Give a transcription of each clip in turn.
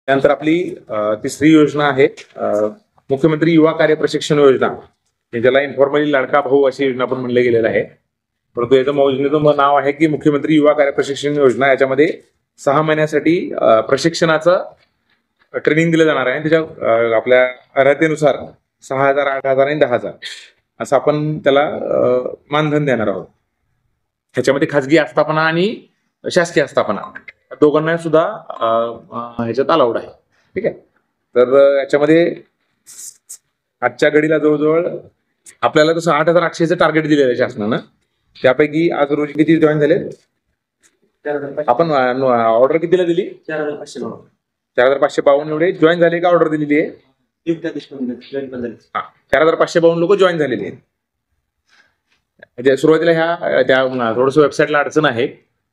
त्यानंतर आपली तिसरी योजना आहे मुख्यमंत्री युवा कार्य प्रशिक्षण योजना. ज्याला इन्फॉर्मली लाडका भाऊ अशी योजना पण म्हणले गेलेलं आहे. परंतु याचं योजनेचं नाव आहे की मुख्यमंत्री युवा कार्य प्रशिक्षण योजना. याच्यामध्ये 6 महिन्यासाठी प्रशिक्षणाचं ट्रेनिंग दिलं जाणार आहे. त्याच्या आपल्या अर्हतेनुसार 6,000, 8,000 आणि 10,000 असं आपण त्याला मानधन देणार आहोत. ह्याच्यामध्ये खाजगी आस्थापना आणि शासकीय आस्थापना दोघांना सुद्धा ह्याच्यात अलाउड आहे. ठीक आहे. तर याच्यामध्ये आजच्या घडीला जवळजवळ आपल्याला तसं 8,800चं टार्गेट दिलेलं आहे शासनानं. त्यापैकी आज रोजी किती जॉईन झाले? आपण ऑर्डर कितीला दिली? 4,552 एवढे जॉईन झाले का ऑर्डर दिलेली आहे? 4,552 लोक जॉईन झालेले आहेत. सुरुवातीला ह्या त्या थोडंसं वेबसाईटला अडचण आहे.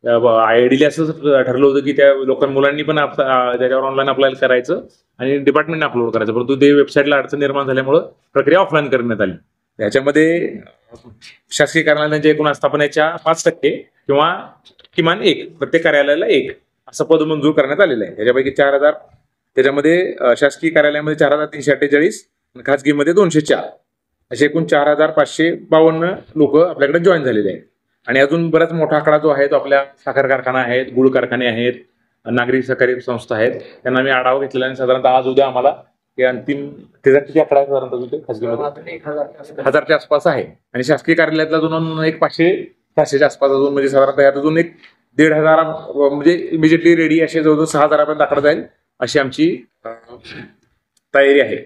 आयडीला असं ठरलं होतं की त्या मुलांनी पण त्याच्यावर ऑनलाईन अप्लाय करायचं आणि डिपार्टमेंटने अपलोड करायचं, परंतु ते वेबसाईटला अडचण निर्माण झाल्यामुळं प्रक्रिया ऑफलाईन करण्यात आली. याच्यामध्ये शासकीय कार्यालयांच्या एकूण आस्थापनेच्या 5% किंवा किमान 1 प्रत्येक कार्यालयाला 1 असं पद मंजूर करण्यात आलेलं आहे. याच्यापैकी 4,000 त्याच्यामध्ये शासकीय कार्यालयामध्ये 4,348 आणि खाजगीमध्ये 204 असे एकूण 4,552 लोक आपल्याकडे जॉईन झालेले आहेत. आणि अजून बराच मोठा आकडा जो आहे तो आपल्या साखर कारखाना आहेत, गुळ कारखाने आहेत, नागरी सहकारी संस्था आहेत, त्यांना मी आढावा घेतलेला आणि साधारणतः आज उद्या आम्हाला हे अंतिम त्याचा किती आकडा आहे साधारणतः खाजगीमध्ये 1,000च्या आसपास आहे. आणि शासकीय कार्यालयातला अजून एक 500-600च्या आसपास अजून म्हणजे साधारणतः यात अजून एक 1,500 म्हणजे इमिजिएटली रेडी असे जवळजवळ 6,000 पर्यंत आकडा जाईल अशी आमची तयारी आहे.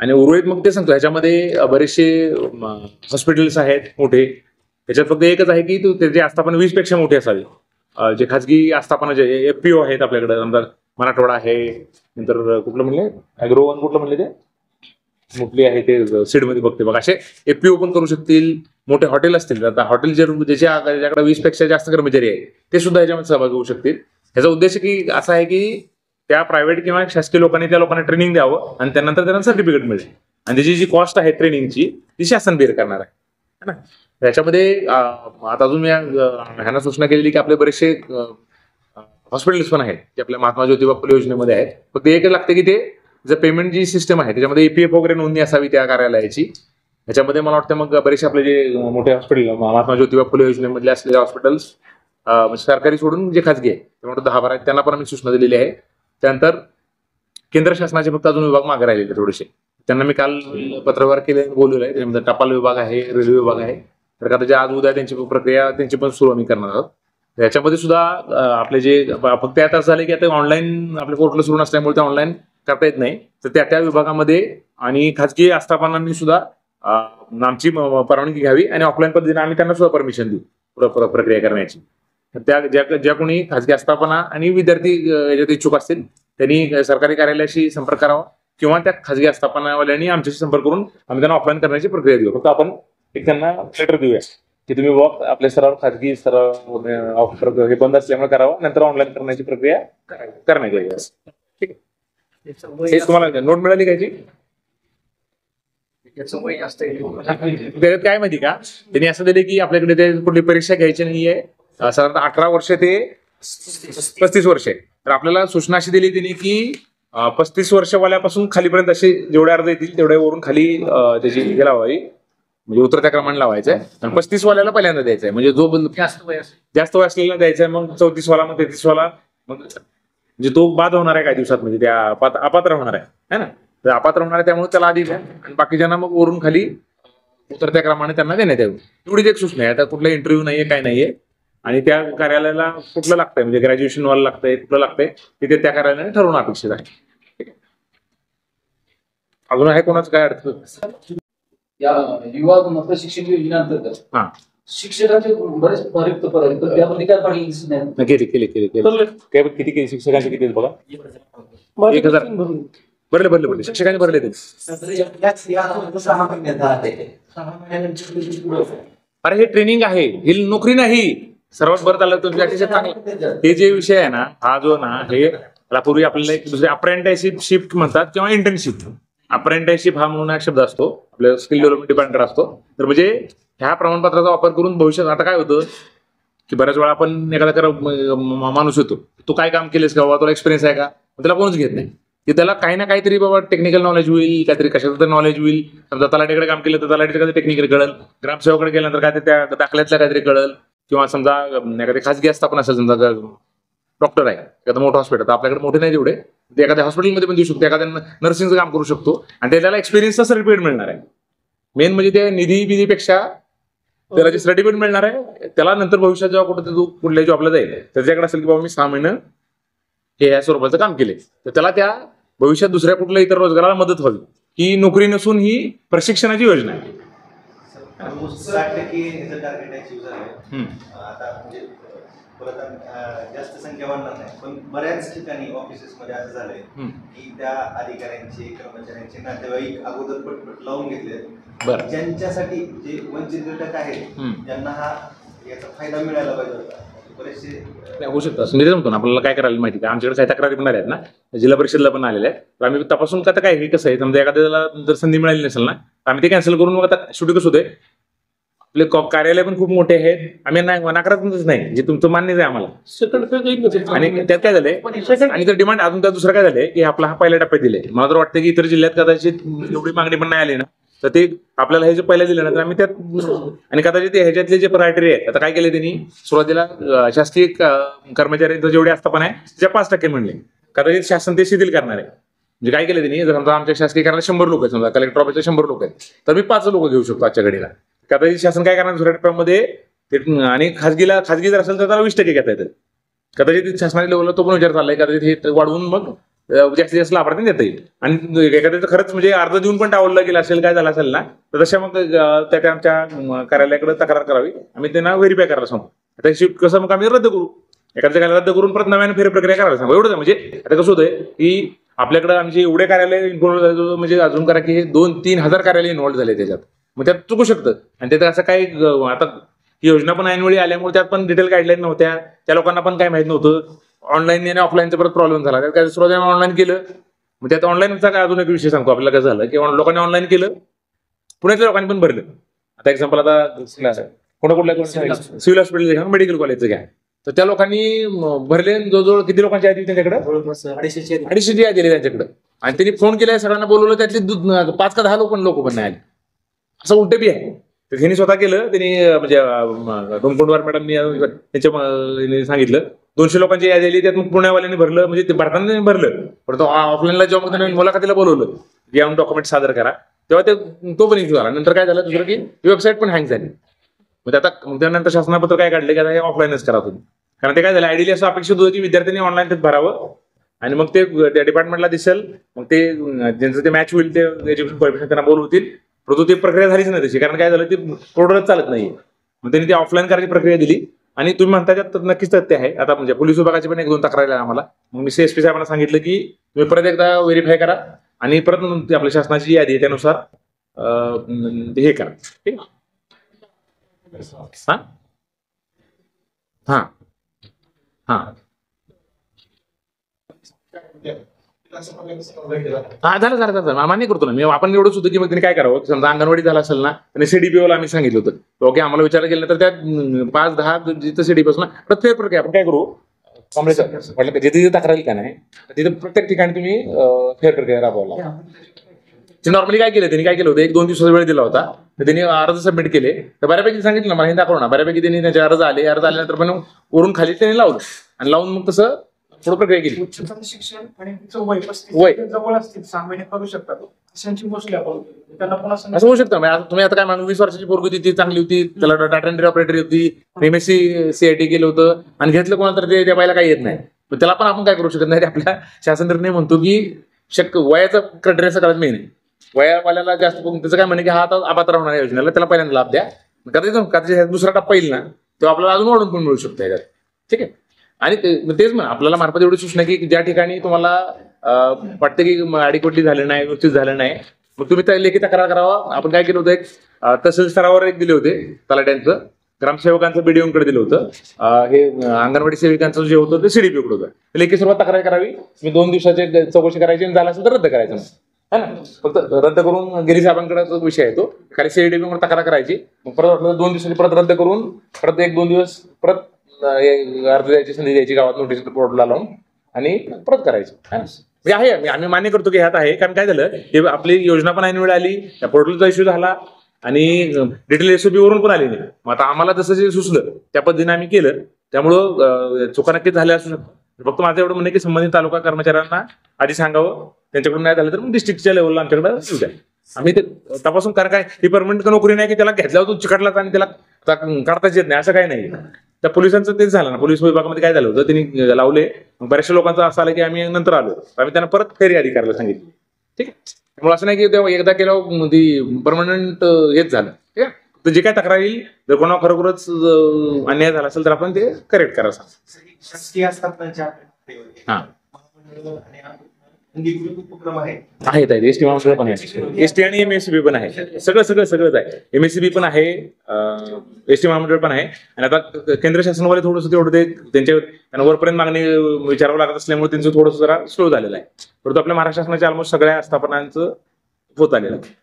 आणि उर्वरित मग ते सांगतो ह्याच्यामध्ये बरेचसे हॉस्पिटल्स आहेत मोठे. त्याच्यात फक्त एकच आहे की त्याची आस्थापना 20 पेक्षा मोठी असावी. जे खाजगी आस्थापना जे FPO आहेत आपल्याकडे, नंतर मराठवाडा आहे, नंतर कुठलं म्हणले अॅग्रोवन कुठलं म्हणले ते मोठली आहे ते सीडमध्ये बघते बघा, असे FPO पण करू शकतील. मोठे हॉटेल असतील, आता हॉटेल ज्याच्याकडे 20 पेक्षा जास्त कर्मचारी आहेत ते सुद्धा याच्यामध्ये सहभागी होऊ शकतील. ह्याचा उद्देश की असा आहे की त्या प्रायव्हेट किंवा शासकीय लोकांनी त्या लोकांना ट्रेनिंग द्यावं आणि त्यानंतर त्यांना सर्टिफिकेट मिळेल. आणि त्याची जी कॉस्ट आहे ट्रेनिंगची ती शासन बेअर करणार आहे ना. त्याच्यामध्ये आता अजून मी ह्यांना सूचना केलेली की आपले बरेचसे हॉस्पिटल्स पण आहेत जे आपल्या महात्मा ज्योतिबा फुले योजनेमध्ये आहेत. फक्त एक लागते की ते जर पेमेंट जी सिस्टम आहे त्याच्यामध्ये EPF वगैरे नोंदणी असावी त्या कार्यालयाची. ह्याच्यामध्ये मला वाटतं मग बरेचसे आपले जे मोठे हॉस्पिटल महात्मा ज्योतिबा फुले योजनेमधले असलेले हॉस्पिटल्स सरकारी सोडून जे खाजगी आहे ते म्हणतो 10-12 आहेत, त्यांना पण आम्ही सूचना दिलेली आहे. त्यानंतर केंद्र शासनाचे फक्त अजून विभाग मागे राहिलेले थोडेसे, त्यांना मी काल पत्रव्यवहार केले बोलवलं आहे. त्याच्यामध्ये टपाल विभाग आहे, रेल्वे विभाग आहे. तर आता जे आज उद्या त्यांची प्रक्रिया त्यांची पण सुरू आम्ही करणार आहोत. याच्यामध्ये सुद्धा आपले जे फक्त आता असं झाले की आता ऑनलाईन आपले पोर्टल सुरू नसल्यामुळे ते ऑनलाईन करता येत नाही. तर त्या विभागामध्ये आणि खाजगी आस्थापनांनी सुद्धा आमची परवानगी घ्यावी आणि ऑफलाईन पद्धतीने आम्ही त्यांना सुद्धा परमिशन देऊ प्रक्रिया करण्याची. त्या ज्या कोणी खाजगी आस्थापना आणि विद्यार्थी याच्यात इच्छुक असतील त्यांनी सरकारी कार्यालयाशी संपर्क करावा किंवा त्या खाजगी आस्थापनावाल्यांनी आमच्याशी संपर्क करून आम्ही त्यांना ऑफलाईन करण्याची प्रक्रिया देऊ. फक्त आपण एक त्यांना लेटर देऊया की तुम्ही वॉक आपल्या सराव खाजगी सराव हे बंद असल्यामुळे करावं, नंतर ऑनलाईन करण्याची प्रक्रिया करण्यात येईल. ठीक आहे. हे तुम्हाला नोट मिळाली कायची? त्याच्यात काय माहिती का, त्यांनी असं दिले की आपल्याकडे ते कुठली परीक्षा घ्यायची नाहीये. साधारणतः 18 वर्ष ते 35 वर्ष. तर आपल्याला सूचना अशी दिली त्यांनी की 35 वर्षवाल्यापासून खालीपर्यंत असे जेवढे अर्ज येतील तेवढ्या वरून खाली त्याची हे लावावी, म्हणजे उतरत्या क्रमाने लावायचं आहे. आणि 35 वाल्याला पहिल्यांदा द्यायचं आहे, म्हणजे जो जास्त वय असलेला द्यायचा आहे. मग 34 वाला, मग 33 वाला, मग म्हणजे तो बाद होणार आहे काही दिवसात, म्हणजे त्या अपात्र होणार आहे ना. तर अपात्र होणार आहे त्यामुळे त्याला आधी द्या आणि बाकीच्यांना मग वरून खाली उतरत्या क्रमाने त्यांना देण्यात यावं. एवढीच एक सूचना आहे. आता कुठला इंटरव्ह्यू नाहीये, काय नाहीये. आणि त्या कार्यालयाला कुठलं लागतंय, म्हणजे ग्रॅज्युएशन वाला लागतंय, कुठलं लागतंय तिथे त्या कार्यालयाने ठरवणं अपेक्षित आहे. ठीक आहे. अजून आहे कोणाचं काय अडचण? या युवा प्रशिक्षण योजनेअंतर्गत शिक्षकांचे बरेच रिक्त पद आहेत, तर त्यामध्ये काय पाहिजे? किती केली शिक्षकांचे किती बघा? 1,000 भरले शिक्षकांनी भरले ते. अरे हे ट्रेनिंग आहे, ही नोकरी नाही. सर्वात बरं झालं तुमच्या चांगलं हे जे विषय आहे ना, हा जो ना हे पूर्वी आपल्याला एक दुसरे अप्रेंटिसशिप शिफ्ट म्हणतात किंवा इंटर्नशिप. अप्रेंटिसशिप हा म्हणून एक शब्द असतो, आपल्या स्किल डेव्हलपमेंट डिपार्टमेंट असतो. तर म्हणजे ह्या प्रमाणपत्राचा वापर करून भविष्यात आता काय होतं की बऱ्याच वेळा आपण एखादा माणूस होतो, तू काय काम केलेस का बाबा, तुला एक्सपिरियन्स आहे का, त्याला कोणच घेत नाही. की त्याला काही ना काहीतरी बाबा टेक्निकल नॉलेज होईल, काहीतरी कशाचं तर नॉलेज होईल. समजा तलाठीकडे काम केलं तर तलाठीचं काहीतरी टेक्निकल कळल, ग्रामसेवकाकडे गेल्यानंतर काय त्या दाखल्यातलं काहीतरी कळल, किंवा समजा एखादी खासगी आस्थापन असेल, समजा डॉक्टर आहे एखादं मोठं हॉस्पिटल, तर आपल्याकडे मोठे नाही तेवढे, ते एखाद्या हॉस्पिटलमध्ये पण देऊ शकतो, एखाद्या नर्सिंगचं काम करू शकतो, आणि त्याला एक्सपिरियन्सचा सर्टिफिकेट मिळणार आहे. मेन म्हणजे त्या निधी बिधीपेक्षा त्याला जे सर्टिफिकेट मिळणार आहे, त्याला नंतर भविष्यात जेव्हा कुठे तो कुठल्याही जॉबला जाईल, त्याच्याकडे असेल की बाबा मी 6 महिने हे या स्वरूपाचं काम केले, तर त्याला त्या भविष्यात दुसऱ्या कुठल्या इतर रोजगाराला मदत व्हावी. ही नोकरी नसून ही प्रशिक्षणाची योजना आहे. 60% ह्याचं टार्गेट अचीव्ह झालंय. आता म्हणजे परत जास्त संख्या वाढणार नाही, पण बऱ्याच ठिकाणी ऑफिसेसमध्ये असं झालंय की त्या अधिकाऱ्यांचे कर्मचाऱ्यांचे नातेवाईक अगोदर पटपट लावून घेतले, ज्यांच्यासाठी जे वंचित घटक आहेत त्यांना याचा फायदा मिळायला पाहिजे होता. बरेचसे होऊ शकतं असं मी म्हणतो ना. आपल्याला काय करायला माहिती का, आमच्याकडे काही तक्रारी पण आल्या आहेत ना, जिल्हा परिषदला पण आलेल्या आहेत, तर आम्ही तपासून का काय हे कसं आहे, समजा एखाद्याला जर संधी मिळाली नसेल ना, तर आम्ही ते कॅन्सल करून, मग आता शेवटी कसं होते, आपले कार्यालय पण खूप मोठे आहेत, आम्ही नाकारतच नाही, जे तुमचं मान्यच आहे आम्हाला. आणि त्यात काय झालंय, आणि तर डिमांड अजून त्यात दुसरं काय झालंय की आपला हा पहिल्या टप्प्यात दिले. मला तर वाटतं की इतर जिल्ह्यात कदाचित एवढी मागणी पण नाही आली ना, तर ते आपल्याला हे जे पहिल्या दिले ना, तर आम्ही त्यात, आणि कदाचित ह्याच्यातले जे क्रायटेरिया आहेत, आता काय केले त्यांनी सुरुवातीला शासकीय कर्मचाऱ्यांचं जेवढे आस्थापन आहे त्याच्या 5% म्हणले, कदाचित शासन ते शिथिल करणार आहे. म्हणजे काय केलं त्यांनी, जर समजा आमच्या शासकीय कार्यालयात 100 लोक आहेत, समजा कलेक्टर ऑफिसला 100 लोक आहेत, तर मी 5 लोक घेऊ शकतो आजच्या घडीला. कदाचित शासन काय करणार दुसऱ्या टप्प्यामध्ये, आणि खाजगी जर असेल तर त्याला 20% घेता येतं. कदाचित शासनाच्या लेवलला तो पण विचार चाललाय, कदाचित हे वाढवून मग जास्तीत जास्त लाभार्थी देता येईल. आणि एखाद्याचं खरंच म्हणजे अर्ज देऊन पण टावलं गेलं असेल, काय झालं असेल ना, तर तशा मग त्या आमच्या कार्यालयाकडे तक्रार करावी, आम्ही त्यांना व्हेरीफाय करायला सांगू. आता शिफ्ट कसं मग आम्ही रद्द करू, एखाद्या कार्यालय रद्द करून परत नव्याने फेर प्रक्रिया करायला सांगू. एवढंच म्हणजे आता कसं होतंय की आपल्याकडे आमचे एवढे कार्यालय इन्व्हॉल्व झाले, म्हणजे अजून करा की हे 2-3 हजार कार्यालय इन्व्हॉल्व झाले त्याच्यात, मग त्यात चुकू शकतं. आणि त्यात असं काही आता ही योजना पण ऐनवेळी आल्यामुळे त्यात पण डिटेल गाईडलाईन नव्हत्या, त्या लोकांना पण काय माहित नव्हतं. ऑनलाईन आणि ऑफलाईनचा परत प्रॉब्लेम झाला, त्यात काय सुरुवातीला ऑनलाईन केलं, मग त्यात ऑनलाईनचा काय अजून एक विषय सांगतो आपल्याला. काय झालं की लोकांनी ऑनलाईन केलं, पुण्यातल्या लोकांनी पण भरलं. आता एक्झाम्पल आता कुठल्या सिव्हिल हॉस्पिटल घ्या, मेडिकल कॉलेजचं घ्या, तर त्या लोकांनी भरले. जवळजवळ किती लोकांची यादी त्यांच्याकडे, 250ची यादी दिली त्यांच्याकडे, आणि त्यांनी फोन केलाय, सगळ्यांना बोलवलं, त्यातले 5 का 10 लोक पण नाही आले. असं उलटे बी आहे. तर त्यांनी स्वतः केलं, त्यांनी म्हणजे डोमकुंडवार मॅडमनी त्यांच्या सांगितलं 200 लोकांची यादी आली, त्यात मग पुण्यावाल्यांनी भरलं, म्हणजे ते भरताना भरलं, पण तो ऑफलाईनला जेव्हा त्यांनी मुलाखतीला बोलवलं, येऊन डॉक्युमेंट सादर करा, तेव्हा तो पण इश्यू झाला. नंतर काय झालं दुसरं की वेबसाईट पण हँग झाली. मग त्यानंतर शासनापत्र काय काढले की आता हे ऑफलाईनच करा तुम्ही, कारण ते काय झालं, आयडियली असं अपेक्षित होतं की विद्यार्थ्यांनी ऑनलाईन त्यात भरावं, आणि मग ते त्या डिपार्टमेंटला दिसेल, मग ते ज्यांचं ते मॅच होईल ते एज्युकेशन क्वालिफिकेशन त्यांना बोलवतील. परंतु ती प्रक्रिया झालीच नाही तशी, कारण काय झालं, ती प्रोडक्ट चालत नाही. मग त्यांनी ती ऑफलाईन करायची प्रक्रिया दिली, आणि तुम्ही म्हणता त्यात नक्कीच तथ्य आहे. आता म्हणजे पोलीस विभागाची पण 1-2 तक्रारी आल्या आम्हाला. मग मी CSP साहेबांना सांगितलं की तुम्ही परत एकदा व्हेरीफाय करा, आणि परत आपल्या शासनाची यादी आहे त्यानुसार हे करा. ठीक आहे. हा हा झालं मान्य करतो ना मी. आपण एवढंच होतं की मग त्यांनी काय करावं, समजा अंगणवाडी झाला असेल ना, आणि CDPO ला आम्ही सांगितलं होतं, ओके आम्हाला विचारलं गेलं तर त्यात 5-10 जिथं CDPO असं ना, प्रत्येक प्रक्रिया आपण काय करू, म्हटलं जिथे जिथे तक्रार का नाही तिथे प्रत्येक ठिकाणी तुम्ही फेर प्रक्रिया राबवला. नॉर्मली काय केलं त्यांनी, काय केलं होतं, 1-2 दिवसाचा वेळ दिला होता, तर त्यांनी अर्ज सबमिट केले, तर बऱ्यापैकी सांगितलं ना मला हे दाखवलं ना, बऱ्यापैकी त्यांनी त्यांचे अर्ज आल्यानंतर पण वरून खाली त्यांनी लावलं, आणि लावून मग तसं पुढे प्रक्रिया केली. उच्चतम शिक्षण आणि वय जवळ असतील 6 महिने करू शकतात, अशांची मोस्टली आपण त्यांना पण असं होऊ शकतं. तुम्ही आता काय म्हणून 20 वर्षाची पोरगी होती, ती चांगली होती, त्याला डाटा एंट्री ऑपरेटर होती, MSc CIT केलं होतं, आणि घेतलं कोणाला तर त्या बायला काही येत नाही, पण त्याला पण आपण काय करू शकत नाही. आपला शासन निर्णय म्हणतो की वयाचा क्रायटेरिया सगळ्यात मेन आहे. वयावाल्याला जास्त त्याचं काय म्हणे की हा आता अपात्र होणार या योजनेला, त्याला पहिल्यांदा लाभ द्या, कदाचित दुसरा टप्पा येईल ना तेव्हा आपल्याला अजून वाढून पण मिळू शकतो याच्यात. ठीक आहे. आणि तेच म्हणा, आपल्याला मार्फत एवढी सूचना की ज्या ठिकाणी तुम्हाला वाटतं की अडीकोटी झालं नाही, व्यवस्थित झालं नाही, मग तुम्ही त्या लेखी तक्रार करावा. आपण काय केलं होतं, एक तहसील स्तरावर एक दिले होते तलाट्यांचं, ग्रामसेवकांचं BDO कडे दिलं होतं, हे अंगणवाडी सेविकांचं जे होतं ते CDPO कडे होतं. लेखी सर्वात तक्रार करावी, मी 2 दिवसाचे चौकशी करायची, झालं असेल तर रद्द करायचं है ना. फक्त रद्द करून गिरी साहेबांकडे विषय आहे तो, खाली CDPO कडे तक्रार करायची, मग परत वाटलं 2 दिवसांनी परत रद्द करून परत 1-2 दिवस परत अर्ज द्यायची, संधी द्यायची गावात नोटीस बोर्डला लावून, आणि परत करायचं है ना? म्हणजे आहे, आम्ही मान्य करतो की ह्यात आहे. कारण काय झालं, हे आपली योजना पण ऐन वेळ आली, त्या पोर्टलचा इश्यू झाला आणि डिटेल एसओपी वरून पण आली नाही. मग आता आम्हाला जसं जे सुचलं त्या पद्धतीने आम्ही केलं. त्यामुळं चुका नक्कीच झाल्या असू शकतात. फक्त माझं एवढं म्हणणं की संबंधित तालुका कर्मचाऱ्यांना आधी सांगावं, त्यांच्याकडून नाही झालं तर मग डिस्ट्रिक्टच्या लेवलला आमच्याकडे येऊ द्या. आम्ही ते तपासून, कारण काय ही परमनंट नोकरी नाही की त्याला घेतल्यावर तो चिकटलाच आणि त्याला काढताच येत नाही असं काही नाही. त्या पोलिसांचं तेच झालं ना, पोलीस विभागामध्ये काय झालं होतं, त्यांनी लावले. बऱ्याचशा लोकांचं असं आलं की आम्ही नंतर आलो, आम्ही त्यांना परत फेरी अधिकाऱ्याला सांगितलं. ठीक आहे, त्यामुळे असं नाही की तेव्हा एकदा केल्यावर ती परमनंट हेच झालं. ठीक आहे, तर जे काय तक्रार येईल, जर कोणाला खरोखरच अन्याय झाला असेल तर आपण ते करेक्ट करायचं. शासकीय स्थापनांच्या हा उपक्रम आहे. आहेत एसटी महामंडळ पण आहे, एसटी आणि एमएससीबी पण आहे, सगळंच आहे. एमएससीबी पण आहे, एसटी महामंडळ पण आहे. आणि आता केंद्र शासनवाले थोडंसं तेवढं ते त्यांना वरपर्यंत मागणी विचारावं लागत असल्यामुळे त्यांचं थोडंसं जरा स्लो झालेलं आहे. परंतु आपल्या महाराष्ट्र शासनाच्या ऑलमोस्ट सगळ्या आस्थापनांचं होत आलेलं आहे.